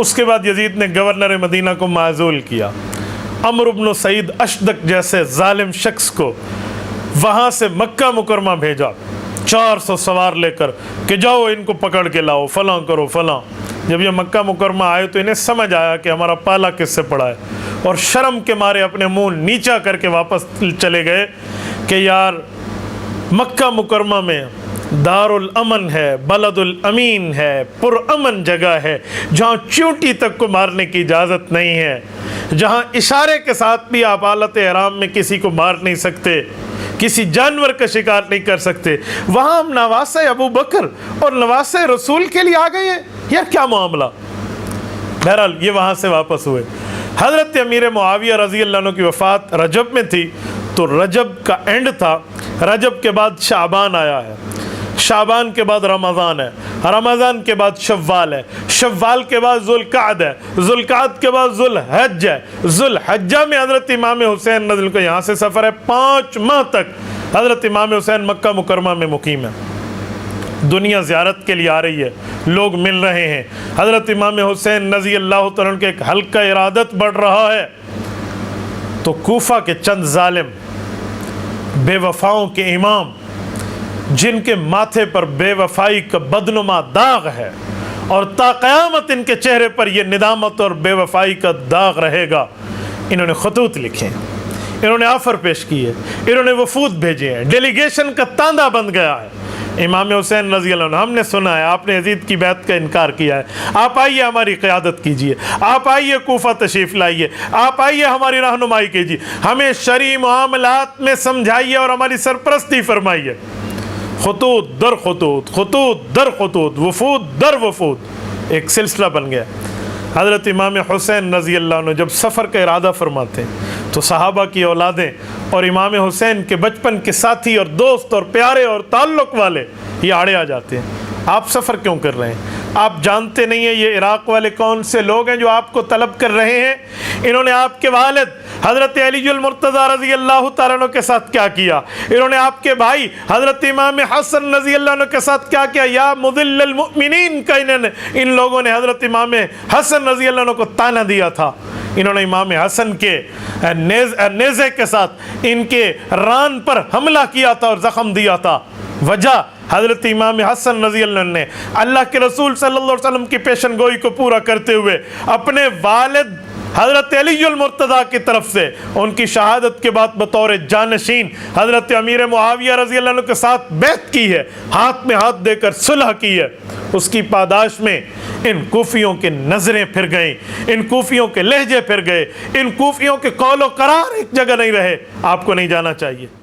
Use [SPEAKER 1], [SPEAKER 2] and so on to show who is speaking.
[SPEAKER 1] اس کے بعد یزید نے گورنر مدینہ کو معزول کیا، عمرو بن سعید اشدق جیسے ظالم شخص کو وہاں سے مکہ مکرمہ بھیجا 400 سوار لے کر کہ جاؤ ان کو پکڑ کے لاؤ، فلاں کرو فلاں۔ جب یہ مکہ مکرمہ آئے تو انہیں سمجھ آیا کہ ہمارا پالا کس سے پڑا ہے، اور شرم کے مارے اپنے منہ نیچا کر کے واپس چلے گئے کہ یار مکہ مکرمہ میں دار الامن ہے، بلد الامین ہے، پرامن جگہ ہے، جہاں چونٹی تک کو مارنے کی اجازت نہیں ہے، جہاں اشارے کے ساتھ بھی آپ حالت احرام میں کسی کو مار نہیں سکتے، کسی جانور کا شکار نہیں کر سکتے، وہاں ہم نواسہ ابو بکر اور نواسہ رسول کے لیے آ گئے ہیں، یار کیا معاملہ۔ بہرحال یہ وہاں سے واپس ہوئے۔ حضرت امیر معاویہ رضی اللہ عنہ کی وفات رجب میں تھی، تو رجب کا اینڈ تھا، رجب کے بعد شعبان آیا ہے، شعبان کے بعد رمضان ہے، رمضان کے بعد شوال ہے، شوال کے بعد ذوالقعد ہے، ذوالقعد کے بعد ذوالحج ہے، ذوالحجہ میں حضرت امام حسین رضی اللہ عنہ کا یہاں سے سفر ہے، 5 ماہ تک حضرت امام حسین مکہ مکرمہ میں مقیم ہے۔ دنیا زیارت کے لیے آ رہی ہے، لوگ مل رہے ہیں، حضرت امام حسین رضی اللہ تعالیٰ عنہ کے ایک حلقہ ارادت بڑھ رہا ہے، تو کوفہ کے چند ظالم بے وفاؤں کے امام جن کے ماتھے پر بے وفائی کا بدنما داغ ہے اور تا قیامت ان کے چہرے پر یہ ندامت اور بے وفائی کا داغ رہے گا، انہوں نے خطوط لکھے ہیں، انہوں نے آفر پیش کی ہے، انہوں نے وفود بھیجے ہیں، ڈیلیگیشن کا تاندہ بن گیا ہے۔ امام حسین رضی اللہ عنہ، ہم نے سنا ہے آپ نے یزید کی بیعت کا انکار کیا ہے، آپ آئیے ہماری قیادت کیجئے، آپ آئیے کوفہ تشریف لائیے، آپ آئیے ہماری رہنمائی کیجئے، ہمیں شرعی معاملات میں سمجھائیے اور ہماری سرپرستی فرمائیے۔ خطوط در خطوط، خطوط در خطوط، وفود در وفود، ایک سلسلہ بن گیا۔ حضرت امام حسین رضی اللہ عنہ جب سفر کا ارادہ فرماتے ہیں تو صحابہ کی اولادیں اور امام حسین کے بچپن کے ساتھی اور دوست اور پیارے اور تعلق والے یہ آڑے آ جاتے ہیں، آپ سفر کیوں کر رہے ہیں؟ آپ جانتے نہیں ہیں یہ عراق والے کون سے لوگ ہیں جو آپ کو طلب کر رہے ہیں؟ انہوں نے آپ کے والد حضرت علی المرتضیٰ رضی اللہ تعالیٰ عنہ کے ساتھ کیا کیا، انہوں نے آپ کے بھائی حضرت امام حسن رضی اللہ عنہ کے ساتھ کیا کیا، یا مذل المؤمنین کا ان لوگوں نے حضرت امام حسن رضی اللہ عنہ کو طعنہ دیا تھا، انہوں نے امام حسن کے نیزے کے ساتھ ان کے ران پر حملہ کیا تھا اور زخم دیا تھا۔ وجہ حضرت امام حسن رضی اللہ عنہ نے اللہ کے رسول صلی اللہ علیہ وسلم کی پیشن گوئی کو پورا کرتے ہوئے اپنے والد حضرت علی المرتضیٰ کی طرف سے ان کی شہادت کے بعد بطور جانشین حضرت امیر معاویہ رضی اللہ عنہ کے ساتھ بیعت کی ہے، ہاتھ میں ہاتھ دے کر صلح کی ہے۔ اس کی پاداش میں ان کوفیوں کے نظریں پھر گئیں، ان کوفیوں کے لہجے پھر گئے، ان کوفیوں کے قول و قرار ایک جگہ نہیں رہے۔ آپ کو نہیں جانا چاہیے۔